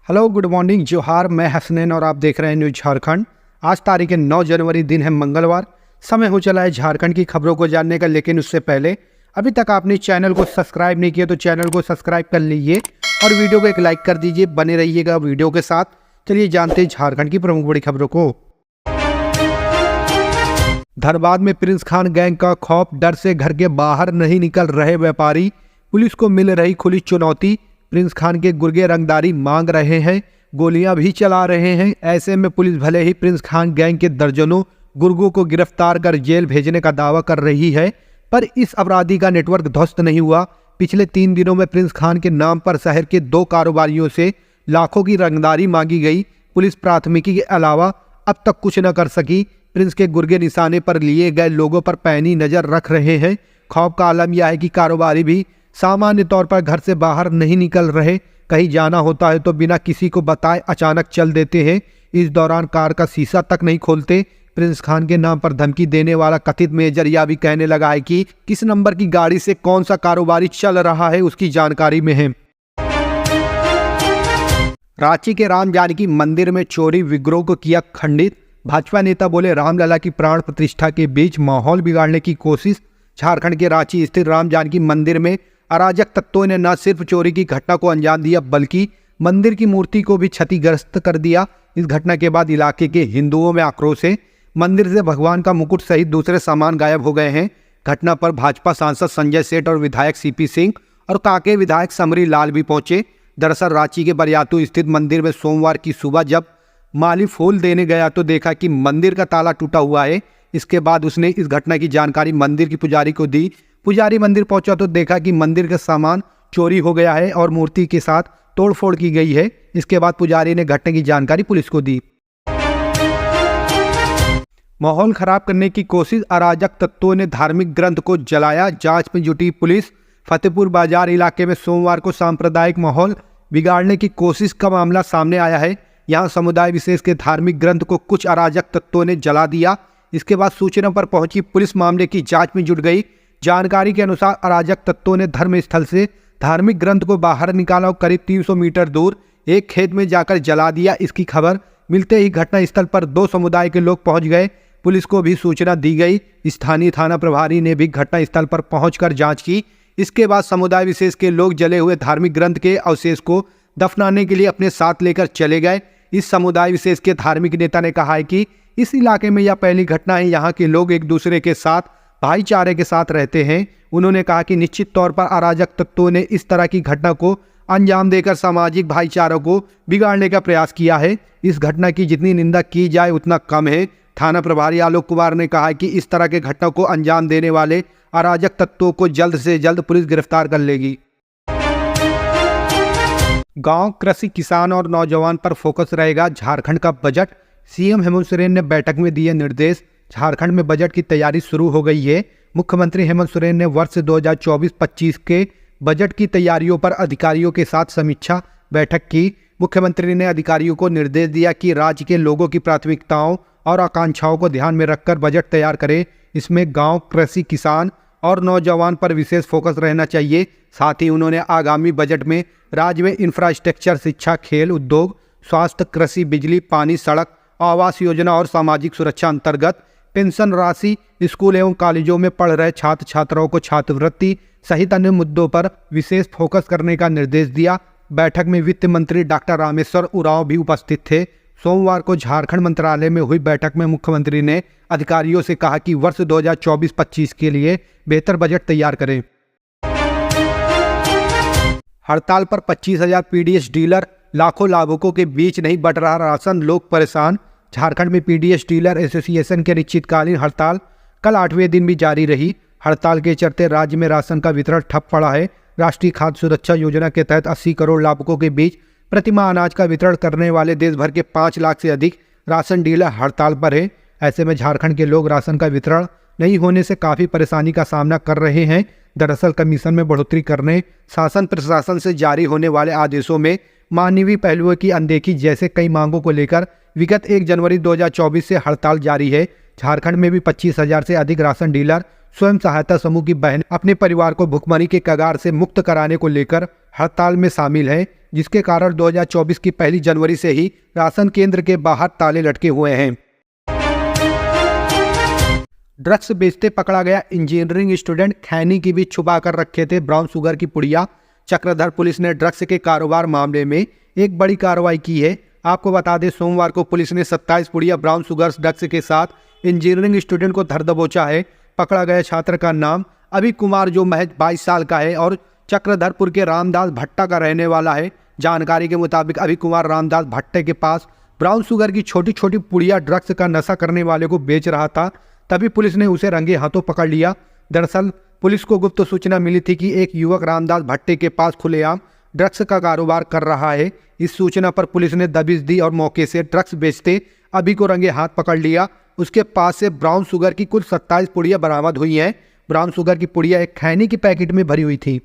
Hello, good morning, जोहार। मैं हसनैन और आप देख रहे हैं न्यूज झारखंड। आज तारीख 9 जनवरी, दिन है मंगलवार। समय हो चला है झारखंड की खबरों को जानने का, लेकिन उससे पहले अभी तक आपने चैनल को सब्सक्राइब नहीं किया तो चैनल को सब्सक्राइब कर लीजिए और वीडियो को एक लाइक कर दीजिए। बने रहिएगा वीडियो के साथ। चलिए जानते हैं झारखंड की प्रमुख बड़ी खबरों को। धनबाद में प्रिंस खान गैंग का खौफ, डर से घर के बाहर नहीं निकल रहे व्यापारी। पुलिस को मिल रही खुली चुनौती। प्रिंस खान के गुर्गे रंगदारी मांग रहे हैं, गोलियां भी चला रहे हैं। ऐसे में पुलिस भले ही प्रिंस खान गैंग के दर्जनों गुर्गों को गिरफ्तार कर जेल भेजने का दावा कर रही है, पर इस अपराधी का नेटवर्क ध्वस्त नहीं हुआ। पिछले 3 दिनों में प्रिंस खान के नाम पर शहर के 2 कारोबारियों से लाखों की रंगदारी मांगी गई। पुलिस प्राथमिकी के अलावा अब तक कुछ न कर सकी। प्रिंस के गुर्गे निशाने पर लिए गए लोगों पर पैनी नजर रख रहे हैं। खौफ का आलम यह है कि कारोबारी भी सामान्य तौर पर घर से बाहर नहीं निकल रहे। कहीं जाना होता है तो बिना किसी को बताए अचानक चल देते हैं। इस दौरान कार का शीशा तक नहीं खोलते। प्रिंस खान के नाम पर धमकी देने वाला कथित मेजर यह भी कहने लगा है कि किस नंबर की गाड़ी से कौन सा कारोबारी चल रहा है उसकी जानकारी में है। रांची के राम जानकी मंदिर में चोरी विग्रोह को किया खंडित। भाजपा नेता बोले, रामलला की प्राण प्रतिष्ठा के बीच माहौल बिगाड़ने की कोशिश। झारखंड के रांची स्थित राम जानकी मंदिर में अराजक तत्वों ने न सिर्फ चोरी की घटना को अंजाम दिया, बल्कि मंदिर की मूर्ति को भी क्षतिग्रस्त कर दिया। इस घटना के बाद इलाके के हिंदुओं में आक्रोश है। मंदिर से भगवान का मुकुट सहित दूसरे सामान गायब हो गए हैं। घटना पर भाजपा सांसद संजय सेठ और विधायक सीपी सिंह और कांके विधायक समरी लाल भी पहुंचे। दरअसल रांची के बरियातू स्थित मंदिर में सोमवार की सुबह जब माली फूल देने गया तो देखा कि मंदिर का ताला टूटा हुआ है। इसके बाद उसने इस घटना की जानकारी मंदिर की पुजारी को दी। पुजारी मंदिर पहुंचा तो देखा कि मंदिर का सामान चोरी हो गया है और मूर्ति के साथ तोड़फोड़ की गई है। इसके बाद पुजारी ने घटना की जानकारी पुलिस को दी। माहौल खराब करने की कोशिश, अराजक तत्वों ने धार्मिक ग्रंथ को जलाया। जांच में जुटी पुलिस। फतेहपुर बाजार इलाके में सोमवार को सांप्रदायिक माहौल बिगाड़ने की कोशिश का मामला सामने आया है। यहां समुदाय विशेष के धार्मिक ग्रंथ को कुछ अराजक तत्वों ने जला दिया। इसके बाद सूचना पर पहुंची पुलिस मामले की जांच में जुट गई। जानकारी के अनुसार अराजक तत्वों ने धर्मस्थल से धार्मिक ग्रंथ को बाहर निकाला और करीब 300 मीटर दूर एक खेत में जाकर जला दिया। इसकी खबर मिलते ही घटनास्थल पर 2 समुदाय के लोग पहुंच गए। पुलिस को भी सूचना दी गई। स्थानीय थाना प्रभारी ने भी घटनास्थल पर पहुंचकर जांच की। इसके बाद समुदाय विशेष के लोग जले हुए धार्मिक ग्रंथ के अवशेष को दफनाने के लिए अपने साथ लेकर चले गए। इस समुदाय विशेष के धार्मिक नेता ने कहा है कि इस इलाके में यह पहली घटना है। यहाँ के लोग एक दूसरे के साथ भाईचारे के साथ रहते हैं। उन्होंने कहा कि निश्चित तौर पर अराजक तत्वों ने इस तरह की घटना को अंजाम देकर सामाजिक भाईचारे को बिगाड़ने का प्रयास किया है। इस घटना की जितनी निंदा की जाए उतना कम है। थाना प्रभारी आलोक कुमार ने कहा कि इस तरह के घटना को अंजाम देने वाले अराजक तत्वों को जल्द से जल्द पुलिस गिरफ्तार कर लेगी। गांव, कृषि, किसान और नौजवान पर फोकस रहेगा झारखंड का बजट। सीएम हेमंत सोरेन ने बैठक में दिए निर्देश। झारखंड में बजट की तैयारी शुरू हो गई है। मुख्यमंत्री हेमंत सोरेन ने वर्ष 2024-25 के बजट की तैयारियों पर अधिकारियों के साथ समीक्षा बैठक की। मुख्यमंत्री ने अधिकारियों को निर्देश दिया कि राज्य के लोगों की प्राथमिकताओं और आकांक्षाओं को ध्यान में रखकर बजट तैयार करें। इसमें गांव, कृषि, किसान और नौजवान पर विशेष फोकस रहना चाहिए। साथ ही उन्होंने आगामी बजट में राज्य में इंफ्रास्ट्रक्चर, शिक्षा, खेल, उद्योग, स्वास्थ्य, कृषि, बिजली, पानी, सड़क, आवास योजना और सामाजिक सुरक्षा अंतर्गत पेंशन राशि, स्कूल एवं कॉलेजों में पढ़ रहे छात्र छात्राओं को छात्रवृत्ति सहित अन्य मुद्दों पर विशेष फोकस करने का निर्देश दिया। बैठक में वित्त मंत्री डॉक्टर रामेश्वर उरांव भी उपस्थित थे। सोमवार को झारखंड मंत्रालय में हुई बैठक में मुख्यमंत्री ने अधिकारियों से कहा कि वर्ष 2024-25 के लिए बेहतर बजट तैयार करें। हड़ताल पर 25,000 पीडीएस डीलर, लाखों लाभुकों के बीच नहीं बंट रहा राशन, लोग परेशान। झारखंड में पीडीएस डीलर एसोसिएशन की अनिश्चितकालीन हड़ताल कल 8वें दिन भी जारी रही। हड़ताल के चलते राज्य में राशन का वितरण ठप पड़ा है। राष्ट्रीय खाद्य सुरक्षा योजना के तहत 80 करोड़ लाभुकों के बीच प्रतिमाह अनाज का वितरण करने वाले देश भर के 5 लाख से अधिक राशन डीलर हड़ताल पर है। ऐसे में झारखंड के लोग राशन का वितरण नहीं होने से काफ़ी परेशानी का सामना कर रहे हैं। दरअसल कमीशन में बढ़ोतरी करने, शासन प्रशासन से जारी होने वाले आदेशों में मानवीय पहलुओं की अनदेखी जैसे कई मांगों को लेकर विगत 1 जनवरी 2024 से हड़ताल जारी है। झारखंड में भी 25,000 से अधिक राशन डीलर स्वयं सहायता समूह की बहन अपने परिवार को भुखमरी के कगार से मुक्त कराने को लेकर हड़ताल में शामिल है। जिसके कारण 2024 की पहली जनवरी से ही राशन केंद्र के बाहर ताले लटके हुए हैं। ड्रग्स बेचते पकड़ा गया इंजीनियरिंग स्टूडेंट, खैनी की भी छुपा कर रखे थे ब्राउन शुगर की पुड़िया। चक्रधर पुलिस ने ड्रग्स के कारोबार मामले में एक बड़ी कार्रवाई की है। आपको बता दें, सोमवार को पुलिस ने 27 पुड़िया ब्राउन शुगर ड्रग्स के साथ इंजीनियरिंग स्टूडेंट को धर दबोचा है। पकड़ा गया छात्र का नाम अभी कुमार, जो महज 22 साल का है और चक्रधरपुर के रामदास भट्टा का रहने वाला है। जानकारी के मुताबिक अभी कुमार रामदास भट्टे के पास ब्राउन शुगर की छोटी छोटी पुड़िया ड्रग्स का नशा करने वाले को बेच रहा था, तभी पुलिस ने उसे रंगे हाथों पकड़ लिया। दरअसल पुलिस को गुप्त सूचना मिली थी कि एक युवक रामदास भट्टे के पास खुलेआम ड्रग्स का कारोबार कर रहा है। इस सूचना पर पुलिस ने दबिश दी और मौके से ड्रग्स बेचते अभी को रंगे हाथ पकड़ लिया। उसके पास से ब्राउन शुगर की कुल 27 पुड़िया बरामद हुई हैं। ब्राउन शुगर की पुड़िया एक खैनी की पैकेट में भरी हुई थी।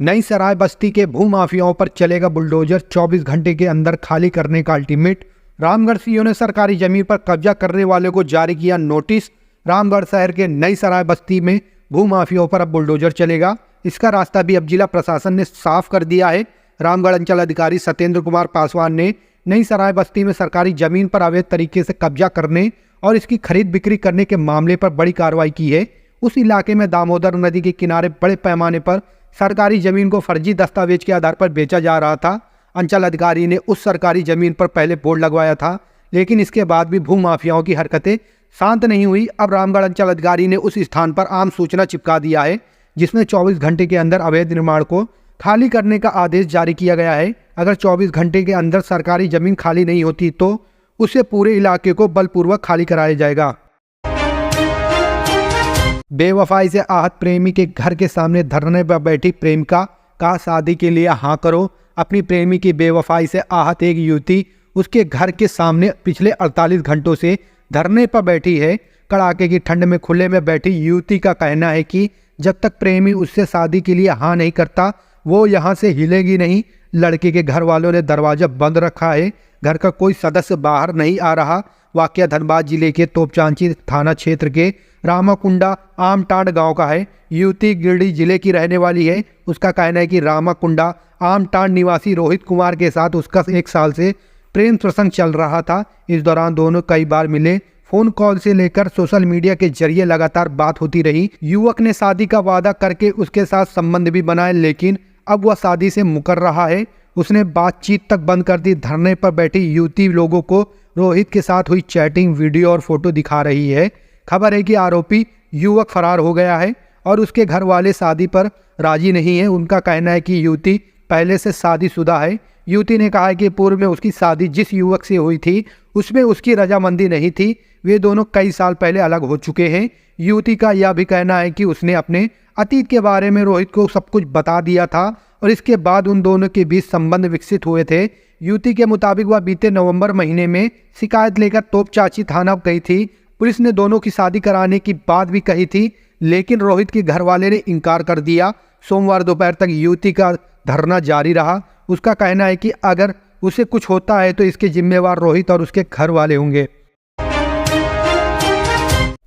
नई सराय बस्ती के भूमाफियाओं पर चलेगा बुलडोजर, 24 घंटे के अंदर खाली करने का अल्टीमेट। रामगढ़ सीओ ने सरकारी जमीन पर कब्जा करने वाले को जारी किया नोटिस। रामगढ़ शहर के नई सराय बस्ती में भूमाफियाओं पर अब बुलडोजर चलेगा। इसका रास्ता भी अब जिला प्रशासन ने साफ कर दिया है। रामगढ़ अंचल अधिकारी सत्येंद्र कुमार पासवान ने नई सराय बस्ती में सरकारी जमीन पर अवैध तरीके से कब्जा करने और इसकी खरीद बिक्री करने के मामले पर बड़ी कार्रवाई की है। उस इलाके में दामोदर नदी के किनारे बड़े पैमाने पर सरकारी जमीन को फर्जी दस्तावेज के आधार पर बेचा जा रहा था। अंचल अधिकारी ने उस सरकारी जमीन पर पहले बोर्ड लगवाया था, लेकिन इसके बाद भी भूमाफियाओं की हरकतें शांत नहीं हुई। अब रामगढ़ अंचल अधिकारी ने उस स्थान पर आम सूचना चिपका दिया है, जिसमें 24 घंटे के अंदर अवैध निर्माण को खाली करने का आदेश जारी किया गया है। अगर 24 घंटे के अंदर सरकारी जमीन खाली नहीं होती तो उसे पूरे इलाके को बलपूर्वक खाली कराया जाएगा। बेवफाई से आहत प्रेमी के घर के सामने धरने पर बैठी प्रेमिका, कहा शादी के लिए हाँ करो। अपनी प्रेमी की बेवफाई से आहत एक युवती उसके घर के सामने पिछले 48 घंटों से धरने पर बैठी है। कड़ाके की ठंड में खुले में बैठी युवती का कहना है कि जब तक प्रेमी उससे शादी के लिए हाँ नहीं करता वो यहाँ से हिलेगी नहीं। लड़के के घर वालों ने दरवाजा बंद रखा है, घर का कोई सदस्य बाहर नहीं आ रहा। वाकया धनबाद जिले के तोपचांची थाना क्षेत्र के रामाकुंडा आमटांड गांव का है। युवती गिरिडीह जिले की रहने वाली है। उसका कहना है कि रामाकुंडा आमटांड निवासी रोहित कुमार के साथ उसका 1 साल से प्रेम प्रसंग चल रहा था। इस दौरान दोनों कई बार मिले, फोन कॉल से लेकर सोशल मीडिया के जरिए लगातार बात होती रही। युवक ने शादी का वादा करके उसके साथ संबंध भी बनाए, लेकिन अब वह शादी से मुकर रहा है। उसने बातचीत तक बंद कर दी। धरने पर बैठी युवती लोगों को रोहित के साथ हुई चैटिंग, वीडियो और फोटो दिखा रही है। खबर है कि आरोपी युवक फरार हो गया है और उसके घर वाले शादी पर राजी नहीं है। उनका कहना है कि युवती पहले से शादीशुदा है। युवती ने कहा है कि पूर्व में उसकी शादी जिस युवक से हुई थी उसमें उसकी रजामंदी नहीं थी। वे दोनों कई साल पहले अलग हो चुके हैं। युवती का यह भी कहना है कि उसने अपने अतीत के बारे में रोहित को सब कुछ बता दिया था और इसके बाद उन दोनों के बीच संबंध विकसित हुए थे। युवती के मुताबिक वह बीते नवंबर महीने में शिकायत लेकर तोपचांची थाना गई थी। पुलिस ने दोनों की शादी कराने की बात भी कही थी, लेकिन रोहित के घर वाले ने इनकार कर दिया। सोमवार दोपहर तक युवती का धरना जारी रहा। उसका कहना है कि अगर उसे कुछ होता है तो इसके जिम्मेवार रोहित और उसके घर वाले होंगे।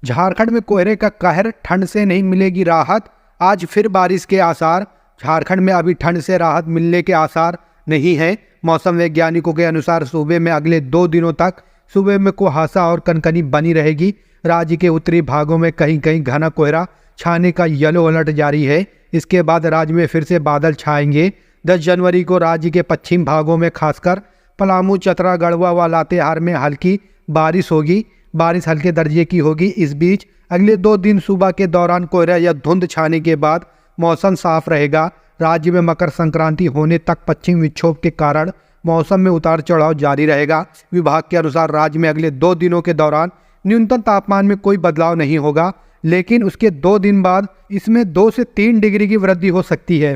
झारखंड में कोहरे का कहर, ठंड से नहीं मिलेगी राहत, आज फिर बारिश के आसार। झारखंड में अभी ठंड से राहत मिलने के आसार नहीं है। मौसम वैज्ञानिकों के अनुसार सूबे में अगले 2 दिनों तक सुबह में कुहासा और कनकनी बनी रहेगी। राज्य के उत्तरी भागों में कहीं कहीं घना कोहरा छाने का येलो अलर्ट जारी है। इसके बाद राज्य में फिर से बादल छाएंगे। 10 जनवरी को राज्य के पश्चिम भागों में खासकर पलामू, चतरा, गढ़वा व लातेहार में हल्की बारिश होगी। बारिश हल्के दर्जे की होगी। इस बीच अगले 2 दिन सुबह के दौरान कोहरा या धुंध छाने के बाद मौसम साफ रहेगा। राज्य में मकर संक्रांति होने तक पश्चिम विक्षोभ के कारण मौसम में उतार चढ़ाव जारी रहेगा। विभाग के अनुसार राज्य में अगले 2 दिनों के दौरान न्यूनतम तापमान में कोई बदलाव नहीं होगा, लेकिन उसके 2 दिन बाद इसमें 2 से 3 डिग्री की वृद्धि हो सकती है।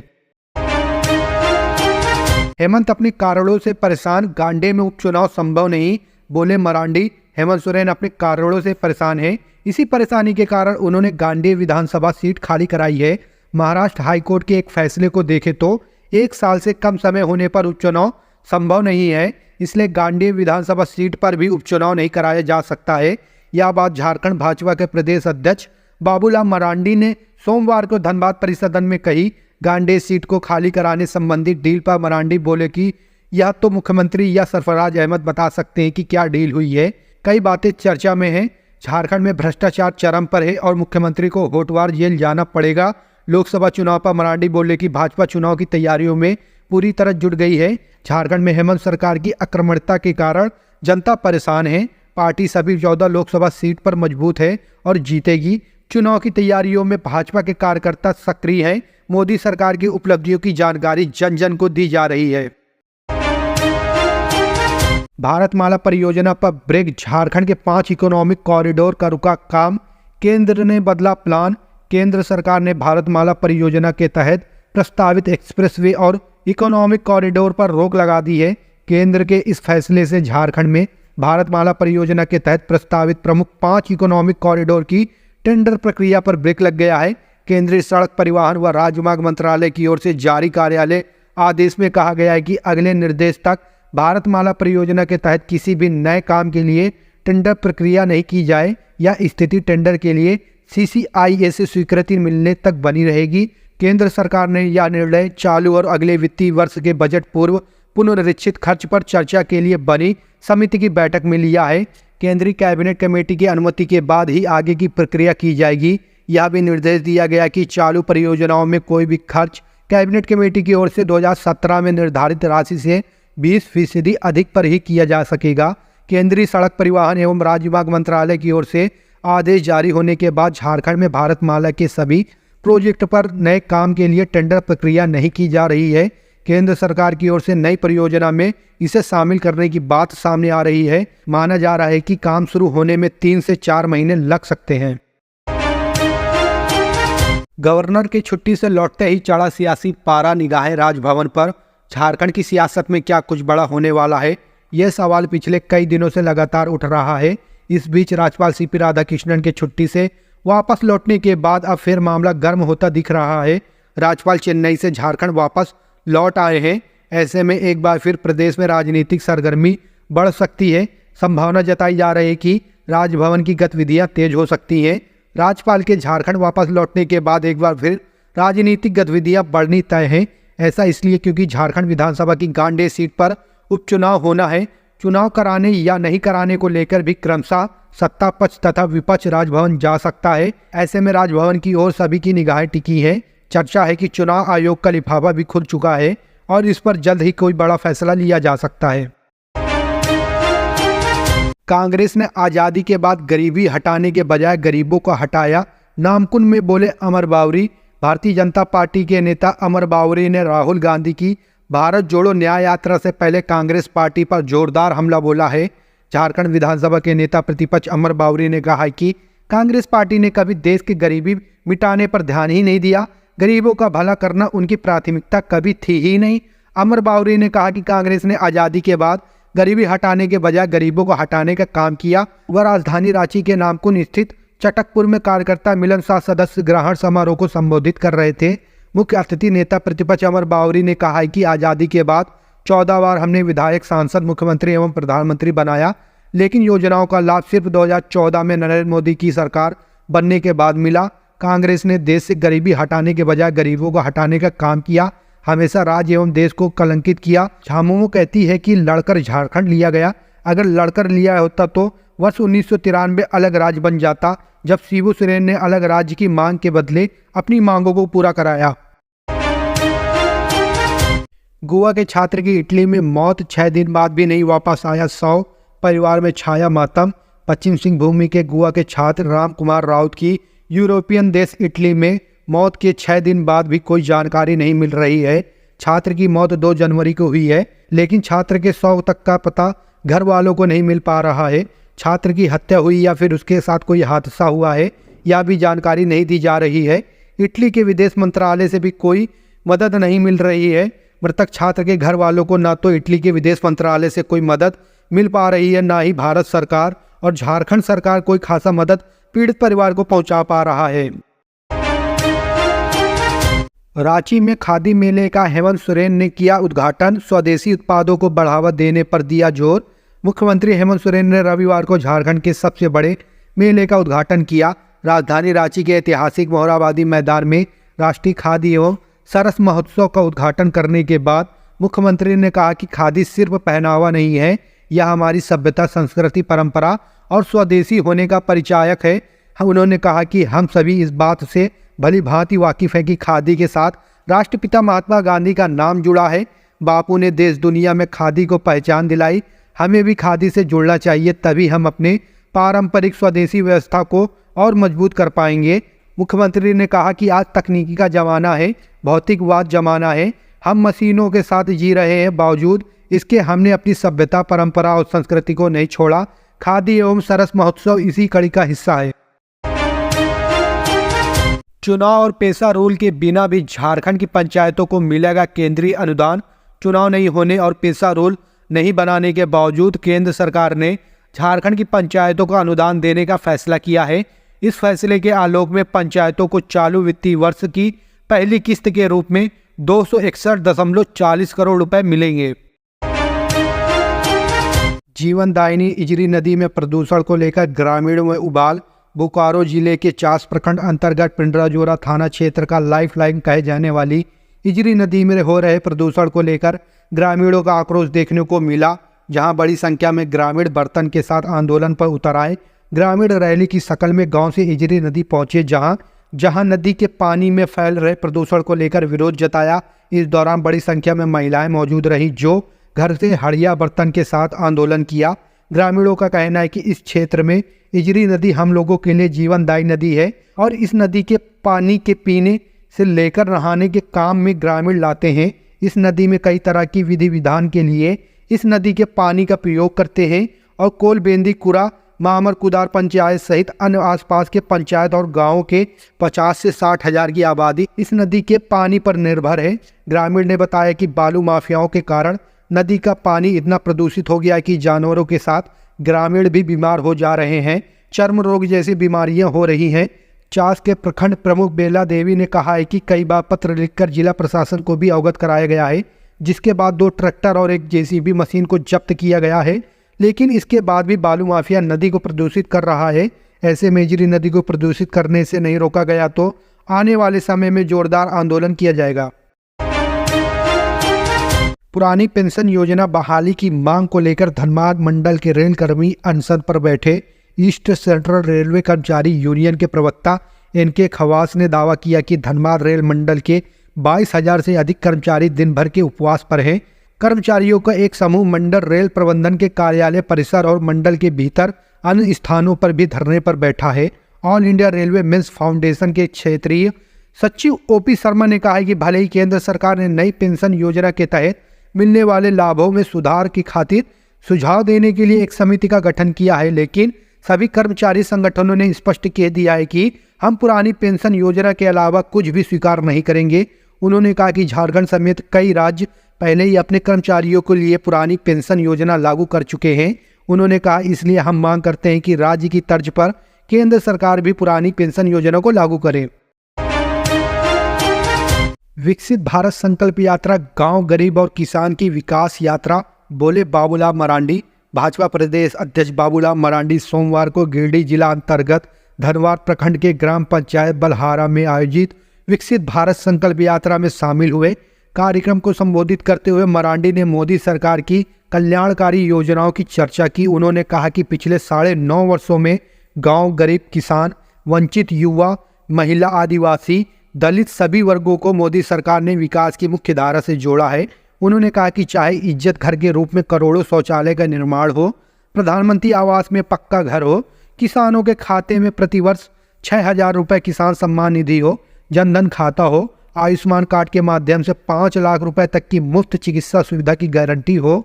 हेमंत अपने कारणों से परेशान, गांडे में उपचुनाव संभव नहीं, बोले मरांडी। हेमंत सोरेन अपने कारणों से परेशान हैं। इसी परेशानी के कारण उन्होंने गांडे विधानसभा सीट खाली कराई है। महाराष्ट्र हाईकोर्ट के एक फैसले को देखें तो 1 साल से कम समय होने पर उपचुनाव संभव नहीं है, इसलिए गांडे विधानसभा सीट पर भी उपचुनाव नहीं कराया जा सकता है। यह बात झारखंड भाजपा के प्रदेश अध्यक्ष बाबूलाल मरांडी ने सोमवार को धनबाद परिसदन में कही। गांडे सीट को खाली कराने संबंधी डील पर मरांडी बोले कि यह तो मुख्यमंत्री या सरफराज अहमद बता सकते हैं कि क्या डील हुई है। कई बातें चर्चा में हैं। झारखंड में भ्रष्टाचार चरम पर है और मुख्यमंत्री को होटवार जेल जाना पड़ेगा। लोकसभा चुनाव पर मरांडी बोले कि भाजपा चुनाव की तैयारियों में पूरी तरह जुट गई है। झारखंड में हेमंत सरकार की आक्रामकता के कारण जनता परेशान है। पार्टी सभी 14 लोकसभा सीट पर मजबूत है और जीतेगी। चुनाव की तैयारियों में भाजपा के कार्यकर्ता सक्रिय हैं। मोदी सरकार की उपलब्धियों की जानकारी जन जन को दी जा रही है। भारतमाला परियोजना पर ब्रेक। झारखंड के 5 इकोनॉमिक कॉरिडोर का रुका काम। केंद्र ने बदला प्लान। केंद्र सरकार ने भारतमाला परियोजना के तहत प्रस्तावित एक्सप्रेसवे और इकोनॉमिक कॉरिडोर पर रोक लगा दी है। केंद्र के इस फैसले से झारखंड में भारतमाला परियोजना के तहत प्रस्तावित प्रमुख 5 इकोनॉमिक कॉरिडोर की टेंडर प्रक्रिया पर ब्रेक लग गया है। केंद्रीय सड़क परिवहन व राजमार्ग मंत्रालय की ओर से जारी कार्यालय आदेश में कहा गया है कि अगले निर्देश तक भारतमाला परियोजना के तहत किसी भी नए काम के लिए टेंडर प्रक्रिया नहीं की जाए। यह स्थिति टेंडर के लिए CCIA से स्वीकृति मिलने तक बनी रहेगी। केंद्र सरकार ने यह निर्णय चालू और अगले वित्तीय वर्ष के बजट पूर्व पुनरीक्षित खर्च पर चर्चा के लिए बनी समिति की बैठक में लिया है। केंद्रीय कैबिनेट कमेटी की अनुमति के बाद ही आगे की प्रक्रिया की जाएगी। यह भी निर्देश दिया गया कि चालू परियोजनाओं में कोई भी खर्च कैबिनेट कमेटी की ओर से 2017 में निर्धारित राशि से 20% अधिक पर ही किया जा सकेगा। केंद्रीय सड़क परिवहन एवं राजमार्ग मंत्रालय की ओर से आदेश जारी होने के बाद झारखंड में भारतमाला के सभी प्रोजेक्ट पर नए काम के लिए टेंडर प्रक्रिया नहीं की जा रही है। केंद्र सरकार की ओर से नई परियोजना में इसे शामिल करने की बात सामने आ रही है। माना जा रहा है कि काम शुरू होने में 3 से 4 महीने लग सकते हैं। गवर्नर की छुट्टी से लौटते ही चढ़ा सियासी पारा। निगाहें राजभवन पर। झारखंड की सियासत में क्या कुछ बड़ा होने वाला है, यह सवाल पिछले कई दिनों से लगातार उठ रहा है। इस बीच राज्यपाल CP राधाकृष्णन के छुट्टी से वापस लौटने के बाद अब फिर मामला गर्म होता दिख रहा है। राज्यपाल चेन्नई से झारखंड वापस लौट आए हैं। ऐसे में एक बार फिर प्रदेश में राजनीतिक सरगर्मी बढ़ सकती है। संभावना जताई जा रही है कि राजभवन की गतिविधियां तेज हो सकती हैं। राज्यपाल के झारखंड वापस लौटने के बाद एक बार फिर राजनीतिक गतिविधियां बढ़नी तय हैं। ऐसा इसलिए क्योंकि झारखंड विधानसभा की गांडे सीट पर उपचुनाव होना है। चुनाव कराने या नहीं कराने को लेकर भी क्रमशः सत्ता पक्ष तथा विपक्ष राजभवन जा सकता है। ऐसे में राजभवन की ओर सभी की निगाहें टिकी हैं। चर्चा है कि चुनाव आयोग का लिफाफा भी खुल चुका है और इस पर जल्द ही कोई बड़ा फैसला लिया जा सकता है। कांग्रेस ने आजादी के बाद गरीबी हटाने के बजाय गरीबों को हटाया। नामकुन में बोले अमर बावरी। भारतीय जनता पार्टी के नेता अमर बावरी ने राहुल गांधी की भारत जोड़ो न्याय यात्रा से पहले कांग्रेस पार्टी पर जोरदार हमला बोला है। झारखंड विधानसभा के नेता प्रतिपक्ष अमर बावरी ने कहा है कि कांग्रेस पार्टी ने कभी देश की गरीबी मिटाने पर ध्यान ही नहीं दिया। गरीबों का भला करना उनकी प्राथमिकता कभी थी ही नहीं। अमर बावरी ने कहा कि कांग्रेस ने आज़ादी के बाद गरीबी हटाने के बजाय गरीबों को हटाने का काम किया। वह राजधानी रांची के नामकुन स्थित चटकपुर में कार्यकर्ता मिलन शाह सदस्य ग्रहण समारोह को संबोधित कर रहे थे। मुख्य अतिथि नेता प्रतिपक्ष अमर बावरी ने कहा है कि आज़ादी के बाद 14 बार हमने विधायक, सांसद, मुख्यमंत्री एवं प्रधानमंत्री बनाया, लेकिन योजनाओं का लाभ सिर्फ 2014 में नरेंद्र मोदी की सरकार बनने के बाद मिला। कांग्रेस ने देश से गरीबी हटाने के बजाय गरीबों को हटाने का काम किया, हमेशा राज्य एवं देश को कलंकित किया। झामुमो कहती है कि लड़कर झारखंड लिया गया। अगर लड़कर लिया होता तो वर्ष 1993 अलग राज्य बन जाता, जब शिबू सोरेन ने अलग राज्य की मांग के बदले अपनी मांगों को पूरा कराया। गोवा के छात्र की इटली में मौत, 6 दिन बाद भी नहीं वापस आया 100। परिवार में छाया मातम। पश्चिम सिंहभूम के गोवा के छात्र राम कुमार राउत की यूरोपियन देश इटली में मौत के 6 दिन बाद भी कोई जानकारी नहीं मिल रही है। छात्र की मौत 2 जनवरी को हुई है, लेकिन छात्र के 100 तक का पता घर वालों को नहीं मिल पा रहा है। छात्र की हत्या हुई या फिर उसके साथ कोई हादसा हुआ है, यह भी जानकारी नहीं दी जा रही है। इटली के विदेश मंत्रालय से भी कोई मदद नहीं मिल रही है। मृतक छात्र के घर वालों को न तो इटली के विदेश मंत्रालय से कोई मदद मिल पा रही है, ना ही भारत सरकार और झारखंड सरकार कोई खासा मदद पीड़ित परिवार को पहुंचा पा रहा है। रांची में खादी मेले का हेमंत सोरेन ने किया उद्घाटन। स्वदेशी उत्पादों को बढ़ावा देने पर दिया जोर। मुख्यमंत्री हेमंत सोरेन ने रविवार को झारखंड के सबसे बड़े मेले का उद्घाटन किया। राजधानी रांची के ऐतिहासिक मोहराबादी मैदान में राष्ट्रीय खादी एवं सरस महोत्सव का उद्घाटन करने के बाद मुख्यमंत्री ने कहा कि खादी सिर्फ पहनावा नहीं है, यह हमारी सभ्यता, संस्कृति, परंपरा और स्वदेशी होने का परिचायक है। उन्होंने कहा कि हम सभी इस बात से भली भांति वाकिफ हैं कि खादी के साथ राष्ट्रपिता महात्मा गांधी का नाम जुड़ा है। बापू ने देश दुनिया में खादी को पहचान दिलाई। हमें भी खादी से जुड़ना चाहिए, तभी हम अपने पारंपरिक स्वदेशी व्यवस्था को और मजबूत कर पाएंगे। मुख्यमंत्री ने कहा कि आज तकनीकी का जमाना है, भौतिकवाद जमाना है। हम मशीनों के साथ जी रहे हैं, बावजूद इसके हमने अपनी सभ्यता, परंपरा और संस्कृति को नहीं छोड़ा। खादी एवं सरस महोत्सव इसी कड़ी का हिस्सा है। चुनाव और पेशा रूल के बिना भी झारखंड की पंचायतों को मिलेगा केंद्रीय अनुदान। चुनाव नहीं होने और पेशा रूल नहीं बनाने के बावजूद केंद्र सरकार ने झारखंड की पंचायतों को अनुदान देने का फैसला किया है। इस फैसले के आलोक में पंचायतों को चालू वित्तीय वर्ष की पहली किस्त के रूप में 261.40 करोड़ रुपए मिलेंगे। जीवनदायिनी इजरी नदी में प्रदूषण को लेकर ग्रामीणों में उबाल। बोकारो जिले के चास प्रखंड अंतर्गत पिंडराजोरा थाना क्षेत्र का लाइफलाइन कहे जाने वाली इजरी नदी में हो रहे प्रदूषण को लेकर ग्रामीणों का आक्रोश देखने को मिला, जहां बड़ी संख्या में ग्रामीण बर्तन के साथ आंदोलन पर उतर आए। ग्रामीण रैली की शक्ल में गांव से इजरी नदी पहुंचे, जहां नदी के पानी में फैल रहे प्रदूषण को लेकर विरोध जताया। इस दौरान बड़ी संख्या में महिलाएं मौजूद रहीं, जो घर से हड़िया बर्तन के साथ आंदोलन किया। ग्रामीणों का कहना है कि इस क्षेत्र में इजरी नदी हम लोगों के लिए जीवनदायी नदी है और इस नदी के पानी के पीने से लेकर नहाने के काम में ग्रामीण लाते हैं। इस नदी में कई तरह की विधि विधान के लिए इस नदी के पानी का प्रयोग करते हैं और कोलबेंदी, कुरा, मामर कुदार पंचायत सहित अन्य आसपास के पंचायत और गांवों के 50 से 60 हजार की आबादी इस नदी के पानी पर निर्भर है। ग्रामीण ने बताया कि बालू माफियाओं के कारण नदी का पानी इतना प्रदूषित हो गया है कि जानवरों के साथ ग्रामीण भी बीमार हो जा रहे हैं। चर्म रोग जैसी बीमारियां हो रही हैं। चास के प्रखंड प्रमुख बेला देवी ने कहा है कि कई बार पत्र लिखकर जिला प्रशासन को भी अवगत कराया गया है, जिसके बाद 2 ट्रैक्टर और एक जेसीबी मशीन को जब्त किया गया है, लेकिन इसके बाद भी बालू माफिया नदी को प्रदूषित कर रहा है। ऐसे में इजरी नदी को प्रदूषित करने से नहीं रोका गया तो आने वाले समय में जोरदार आंदोलन किया जाएगा। पुरानी पेंशन योजना बहाली की मांग को लेकर धनबाद मंडल के रेल कर्मी अनशन पर बैठे। ईस्ट सेंट्रल रेलवे कर्मचारी यूनियन के प्रवक्ता एनके खवास ने दावा किया कि धनबाद रेल मंडल के 22,000 से अधिक कर्मचारी दिन भर के उपवास पर हैं। कर्मचारियों का एक समूह मंडल रेल प्रबंधन के कार्यालय परिसर और मंडल के भीतर अन्य स्थानों पर भी धरने पर बैठा है। All India railway men's foundation के क्षेत्रीय सचिव ओपी शर्मा ने कहा है कि भले ही केंद्र सरकार ने नई पेंशन योजना के तहत मिलने वाले लाभों में सुधार की खातिर सुझाव देने के लिए एक समिति का गठन किया है, लेकिन सभी कर्मचारी संगठनों ने स्पष्ट कह दिया है कि हम पुरानी पेंशन योजना के अलावा कुछ भी स्वीकार नहीं करेंगे। उन्होंने कहा कि झारखंड समेत कई राज्य पहले ही अपने कर्मचारियों के लिए पुरानी पेंशन योजना लागू कर चुके हैं। उन्होंने कहा इसलिए हम मांग करते हैं कि राज्य की तर्ज पर केंद्र सरकार भी पुरानी पेंशन योजना को लागू करे। विकसित भारत संकल्प यात्रा गांव गरीब और किसान की विकास यात्रा, बोले बाबूलाल मरांडी। भाजपा प्रदेश अध्यक्ष बाबूलाल मरांडी सोमवार को गिरिडीह जिला अंतर्गत धनबाद प्रखंड के ग्राम पंचायत बलहारा में आयोजित विकसित भारत संकल्प यात्रा में शामिल हुए। कार्यक्रम को संबोधित करते हुए मरांडी ने मोदी सरकार की कल्याणकारी योजनाओं की चर्चा की। उन्होंने कहा कि पिछले 9.5 वर्षों में गांव, गरीब, किसान, वंचित, युवा, महिला, आदिवासी, दलित सभी वर्गों को मोदी सरकार ने विकास की मुख्य धारा से जोड़ा है। उन्होंने कहा कि चाहे इज्जत घर के रूप में करोड़ों शौचालय का निर्माण हो, प्रधानमंत्री आवास में पक्का घर हो, किसानों के खाते में प्रतिवर्ष 6,000 रुपये किसान सम्मान निधि हो, जनधन खाता हो, आयुष्मान कार्ड के माध्यम से 5 लाख रुपए तक की मुफ्त चिकित्सा सुविधा की गारंटी हो,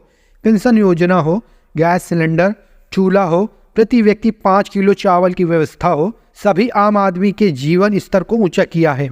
पेंशन योजना हो, गैस सिलेंडर, चूल्हा हो, प्रति व्यक्ति 5 किलो चावल की व्यवस्था हो, सभी आम आदमी के जीवन स्तर को ऊंचा किया है।